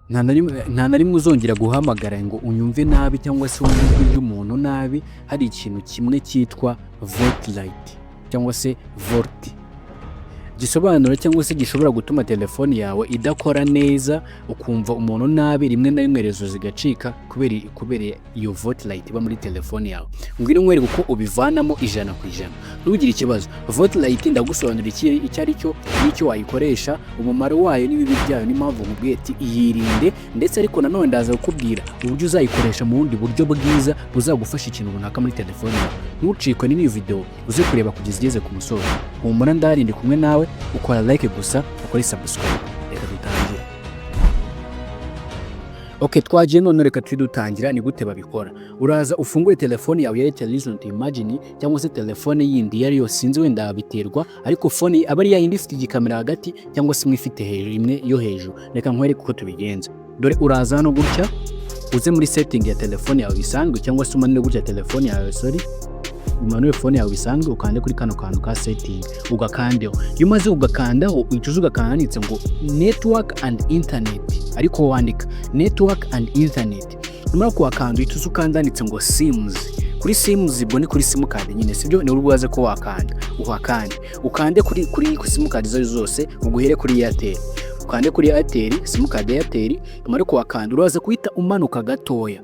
nta na rimwe uzongera guhamagara ngo unyumve nabi cyangwa se wumve ijwi ry'umuntu nabi. Hari ikintu kimwe cyitwa VoLTE light cyangwa se VoLTE gisobanura cyangwa se gishobora gutuma telefone yawe idakora neza, ukumva umuntu nabi, rimwe na rimwe rezo zigacika kubera iyo VoLTE light iba muri telefone yawe. Ngwino nkwereke uko ubivanamo 100%. Ntugire ikibazo. VoLTE light ndagusobanurira icyo ari cyo n'icyo wayikoresha, umumaro wayo n'ibibi byayo, n'impamvu nkubwiye ati iyirinde, ndetse ariko nanone ndaza kukubwira uburyo uzayikoresha mu bundi buryo bwiza buzagufasha ikintu runaka muri telefone yawe. Ntucikwe n'iyi video uze kureba kugeza igeze ku musozo. Humura ndahari ndi kumwe nawe, ukora like gusa, ukora subscribe. Reka dutangire. Okay, twagiye none reka tudutangira. Ni gute babikora? Uraza ufungure telefone yawe ya Airtel Imagine cyangwa se telefone yindi yari yo sinzi wenda biterwa, ariko phone aba ari yindi ifite igikamera hagati cyangwa se ifite hejuru, imwe yo hejuru. Reka nkwereke uko tubigenza. Dore uraza hano gutya, uze muri setting ya telefone yawe bisanzwe, cyangwa se umanure gutya telefone yawe, umanure phone yawe bisanzwe, ukande kuri kano kantu ka setting ugakandeho. Iyo umaze ugakandaho uyicuza ugakanditse ngo network and internet, ariko wandika network and internet. Numara kuwakanda uyicuza ukanditse ngo sims. Kuri sims ibwo ni kuri sim card nyine, sibyo? Ni urubaze ko wakanda ukande kuri sim card zose, uguhere kuri Airtel, ukande kuri Airtel, sim card ya Airtel. Numara kuwakanda uraza kuhita umanuka gatoya,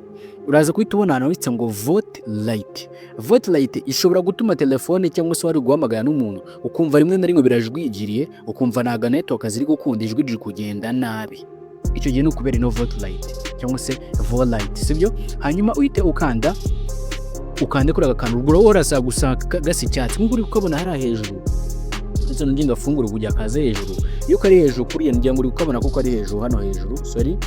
uraza kuhita ubona hano hitse ngo VoLTE light. VoLTE light ishobora gutuma telefone cyangwa se wari guhamagara n'umuntu ukumva rimwe na rimwe birajwigiriye, ukumva naga network ziri gukunda, ijwi riri kugenda nabi. Icyo gihe n'ukubera ino VoLTE light cyangwa se VoLTE light, sibyo? Hanyuma uhite ukande kuri agakantu, ubwo urasa gusa gasi cyatsi nk'uko uri kubona hari hejuru. Ndetse n'ingingo afungura kujya kaze hejuru. Iyo kari hejuru kuri ngira ngo uri kubona ko ari hejuru, hano hejuru, hari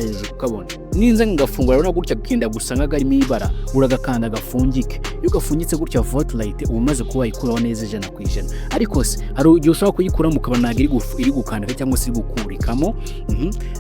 hejuru ukabona. Ninza ngafungura rona gutya kenda gusanga garimo ibara, uragakanda gafungike. Iyo gafungitse gutya VoLTE light uba umaze kuba ikuraho neza 100%. Ariko se hari ugiye ushaka kuyikuramo ukabona iri gukandika cyangwa se iri gukurikamo.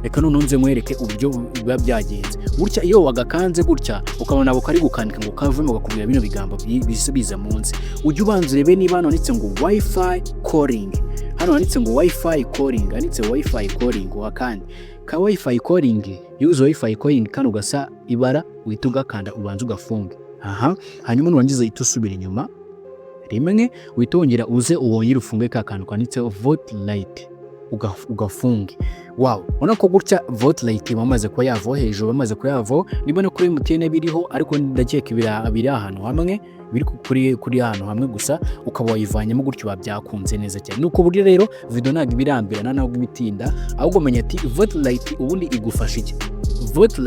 Reka none nze mwereke uburyo biba byagenze. Gutya iyo wagakanze gutya ukabona abo kari gukandika ngo kavemo gakubwira bino bigambo bisubiza munsi. Ujye ubanza urebe niba hano handitse ngo Wi-Fi calling. Hano handitse ngo Wi-Fi calling, handitse Wi-Fi calling wakandi. Ka Wi-Fi calling, use Wi-Fi calling kano gasa ibara, uhita ugakanda ubanza ugafunge. Hanyuma nurangiza uhita usubira inyuma rimwe, uhita wongera uze uwongere ufunge ka kantu kanditse VoLTE light ugafunge. Wow, ubona ko gutya VoLTE light bamaze kuba yavo hejuru, bamaze kuba yavo. Nibona kuri MTN biriho, ariko ndakeka biri ahantu hamwe, biri kuri ahantu hamwe gusa, ukaba wayivanyemo gutyo babyakunze neza cyane. Nuko buryo rero video ntabwo ibirambirana ntabwo ibitinda, ahubwo menya ati VoLTE light ubundi igufasha iki. VoLTE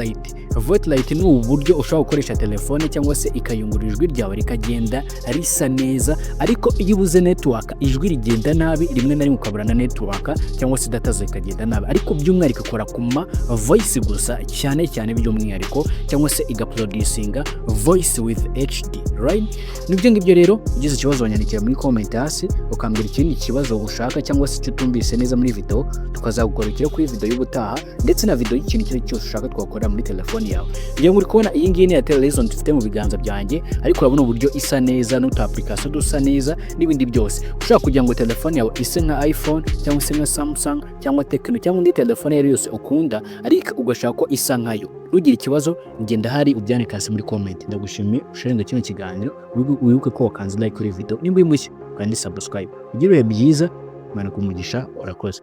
light ni uburyo ushobora gukoresha telefone cyangwa se ikayungurura ijwi ryawe rikagenda risa neza, ariko iyo ubuze network ijwi rigenda nabi, rimwe na rimwe ukabura na network cyangwa se data zo ikagenda nabi. Ariko by'umwihariko ikora kuma voice gusa cyane by'umwihariko, cyangwa se igaproducinga voice with HD, right? Nibyo ngibyo rero. Ugize ikibazo wanyandikira muri comment hasi ukambwira ikindi kibazo ushaka cyangwa se icyo tumvise neza muri video, tukazagukorera kuri video y'ubutaha, ndetse na video y'ikintu icyo cyose ushaka twakora muri telefone yawe. Ngiye muri kubona iyi ngiyi ni ya Airtel dufite mu biganza byanjye, ariko urabona uburyo isa neza n'utu application dusa neza n'ibindi byose. Ushaka kugira ngo telefone yawe ise nka iPhone cyangwa se nka Samsung cyangwa Tecno cyangwa indi telefone yose ukunda, ariko ugashaka ko isa nkayo, ntugire ikibazo, ngenda hari ubyandika hasi muri comment. Ndagushimiye usharinga kino kiganiro, wibuke ko wakanze like kuri video, nimba uyimushye kandi subscribe. Ugire ibihe byiza, Imana kumugisha, urakoze.